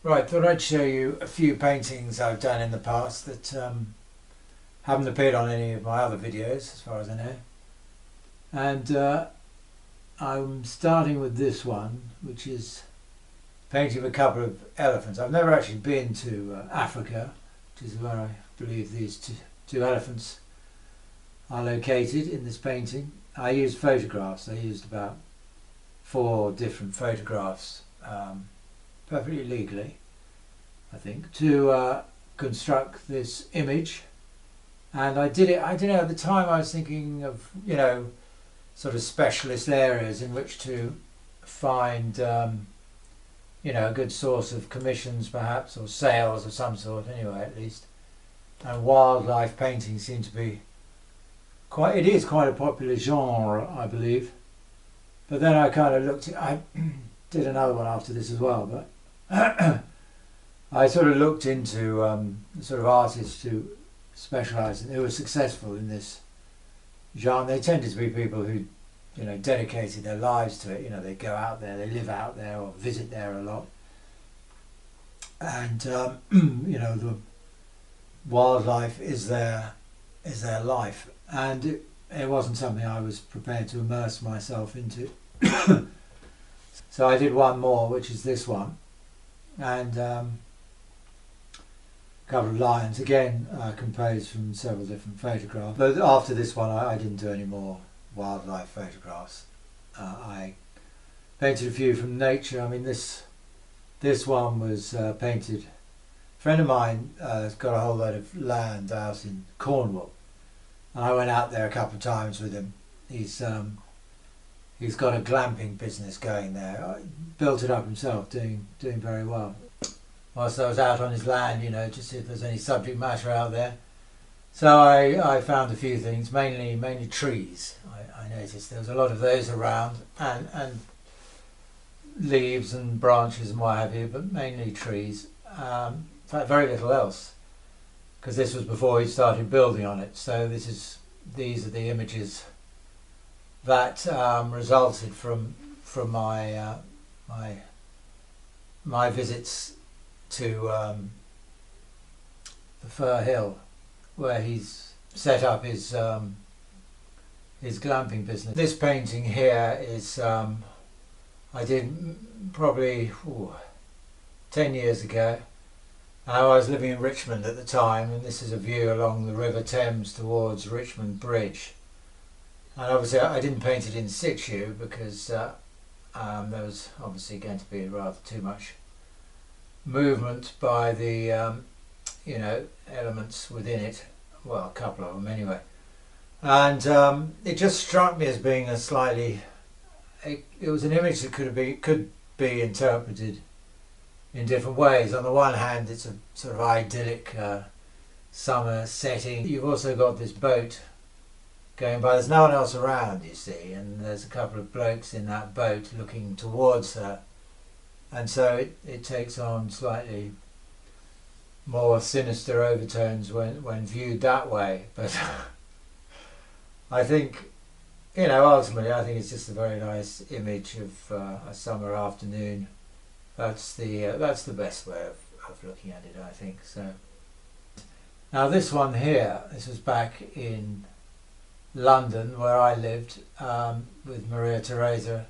Right, thought I'd show you a few paintings I've done in the past that haven't appeared on any of my other videos as far as I know. And I'm starting with this one, which is painting of a couple of elephants. I've never actually been to Africa, which is where I believe these two elephants are located in this painting. I used photographs. I used about 4 different photographs, perfectly legally, I think, to construct this image. And I did it, I don't know, at the time I was thinking of, sort of specialist areas in which to find, a good source of commissions perhaps, or sales of some sort anyway at least. And wildlife painting seemed to be it is quite a popular genre, I believe. But then I kind of looked, I did another one after this as well, but I sort of looked into sort of artists who specialised and who were successful in this genre. They tended to be people who, dedicated their lives to it. They go out there, they live out there or visit there a lot. And, the wildlife is their life. And it wasn't something I was prepared to immerse myself into. So I did one more, which is this one. And a couple of lions, again composed from several different photographs. But after this one I didn't do any more wildlife photographs. I painted a few from nature. I mean, this one was painted. A friend of mine has got a whole load of land out in Cornwall, and I went out there a couple of times with him. He's got a glamping business going there. Built it up himself, doing very well. Whilst I was out on his land, to see if there's any subject matter out there. So I found a few things, mainly trees. I noticed there was a lot of those around, and leaves and branches and what have you, but mainly trees. In fact, very little else, because this was before he started building on it. So these are the images that resulted from my my visits to the Fir Hill, where he's set up his glamping business. This painting here is I did probably 10 years ago. I was living in Richmond at the time, and this is a view along the River Thames towards Richmond Bridge. And obviously I didn't paint it in situ because there was obviously going to be rather too much movement by the elements within it. Well, a couple of them anyway. And it just struck me as being a slightly... It was an image that could be interpreted in different ways. On the one hand, it's a sort of idyllic summer setting. You've also got this boat going by. There's no one else around, you see, and there's a couple of blokes in that boat looking towards her, and so it takes on slightly more sinister overtones when viewed that way. But I think, ultimately I think it's just a very nice image of a summer afternoon. That's the best way of looking at it, I think. So now this one here, this was back in London where I lived with Maria Theresa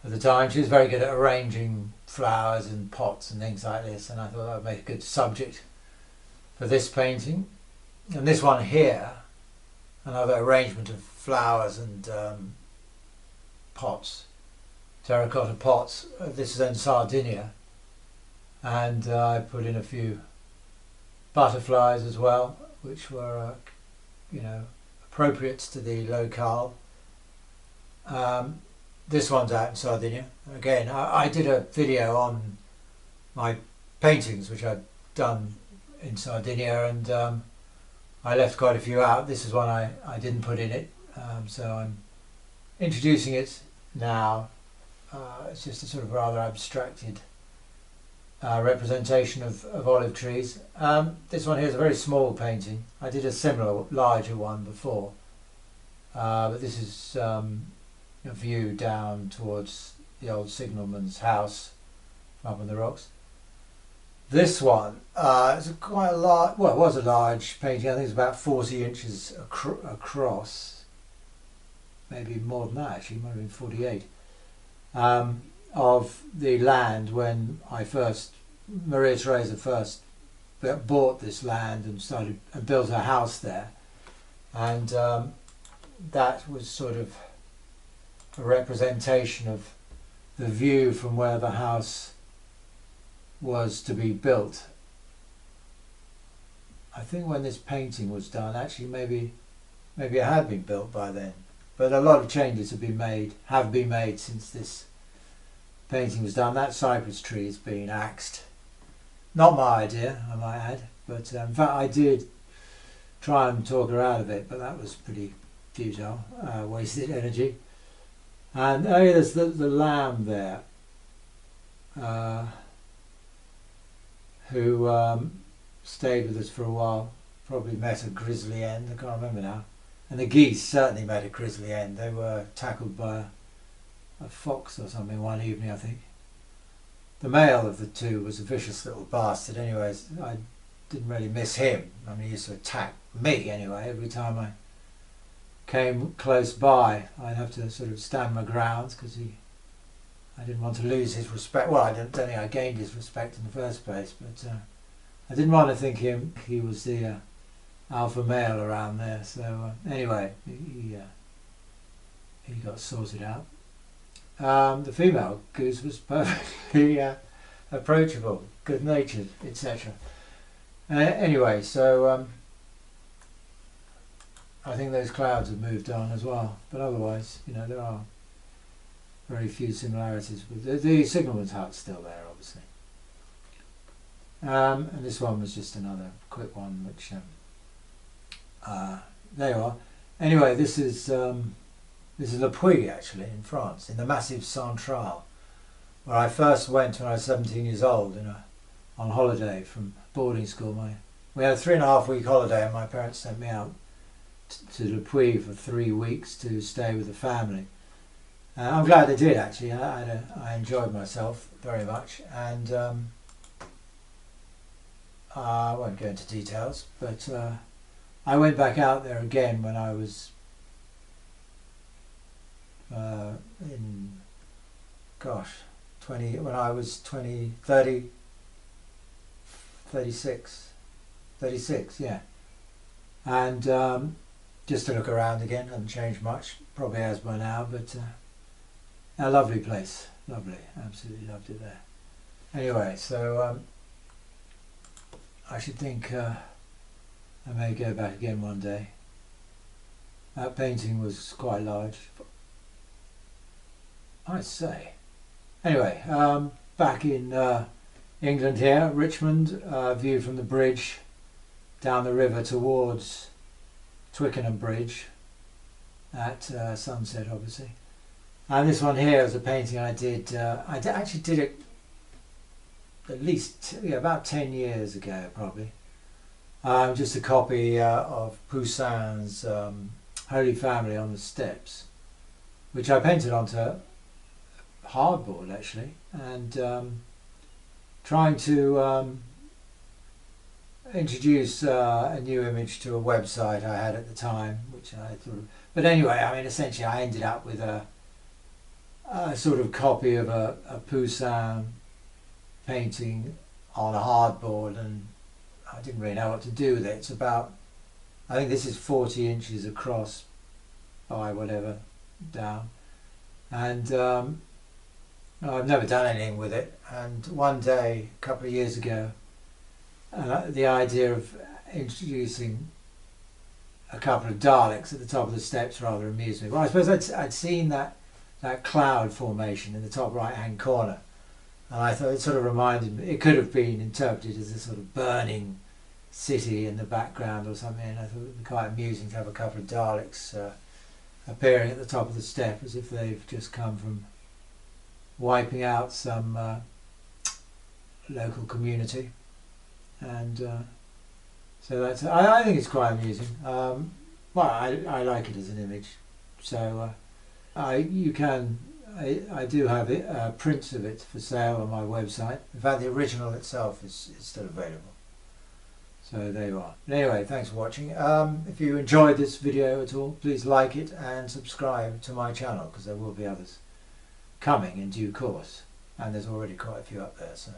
at the time. She was very good at arranging flowers and pots and things like this, and I thought that would make a good subject for this painting. And this one here, another arrangement of flowers and pots, terracotta pots. This is in Sardinia, and I put in a few butterflies as well, which were appropriate to the locale. This one's out in Sardinia. Again, I did a video on my paintings which I'd done in Sardinia, and I left quite a few out. This is one I didn't put in it, so I'm introducing it now. It's just a sort of rather abstracted representation of olive trees. This one here is a very small painting. I did a similar larger one before, but this is a view down towards the old signalman's house up on the rocks. This one, it's quite a large, well, it was a large painting. I think it's about 40 inches across, maybe more than that actually, it might have been 48, of the land when Maria Theresa first bought this land and built her house there. And that was sort of a representation of the view from where the house was to be built. I think when this painting was done, actually maybe it had been built by then, but a lot of changes have been made since this painting was done. That cypress tree has been axed. Not my idea, I might add, but in fact I did try and talk her out of it, but that was pretty futile, wasted energy. And oh yeah, there's the lamb there, who stayed with us for a while, probably met a grisly end, I can't remember now. And the geese certainly met a grisly end. They were tackled by a fox or something one evening, I think. The male of the two was a vicious little bastard. Anyways, I didn't really miss him. I mean, he used to attack me anyway. Every time I came close by, I'd have to sort of stand my ground because I didn't want to lose his respect. Well, I don't think I gained his respect in the first place, but I didn't want to think he was the alpha male around there. So anyway, he got sorted out. The female goose was perfectly approachable, good-natured, etc. Anyway, so I think those clouds have moved on as well, but otherwise, you know, there are very few similarities. But the signalman's hut's still there, obviously. And this one was just another quick one, which there you are. Anyway, this is Le Puy, actually, in France, in the Massif Central, where I first went when I was 17 years old on holiday from boarding school. We had a 3.5-week holiday, and my parents sent me out to Le Puy for 3 weeks to stay with the family. I'm glad they did, actually. I enjoyed myself very much, and I won't go into details, but I went back out there again when I was when I was 36, yeah. And just to look around again, hasn't changed much, probably has by now, but a lovely place, lovely, absolutely loved it there. Anyway, so I should think I may go back again one day. That painting was quite large, I'd say. Anyway, back in England here, Richmond, view from the bridge down the river towards Twickenham Bridge at sunset, obviously. And this one here is a painting I did. Actually did it at least about 10 years ago, probably. Just a copy of Poussin's Holy Family on the Steps, which I painted onto hardboard, actually, and trying to introduce a new image to a website I had at the time, which I thought. But anyway, I mean, essentially, I ended up with a sort of copy of a Poussin painting on a hardboard, and I didn't really know what to do with it. It's about, I think this is 40 inches across by whatever down, and I've never done anything with it. And one day, a couple of years ago, the idea of introducing a couple of Daleks at the top of the steps rather amused me. Well, I suppose I'd seen that cloud formation in the top right hand corner, and I thought it sort of reminded me, it could have been interpreted as a sort of burning city in the background or something, and I thought it would be quite amusing to have a couple of Daleks appearing at the top of the step as if they've just come from wiping out some local community. And so that's, I think it's quite amusing. Well, I like it as an image, so you can I do have it, prints of it for sale on my website. In fact, the original itself is still available. So there you are. But anyway, thanks for watching. If you enjoyed this video at all, please like it and subscribe to my channel, because there will be others coming in due course, and there's already quite a few up there. So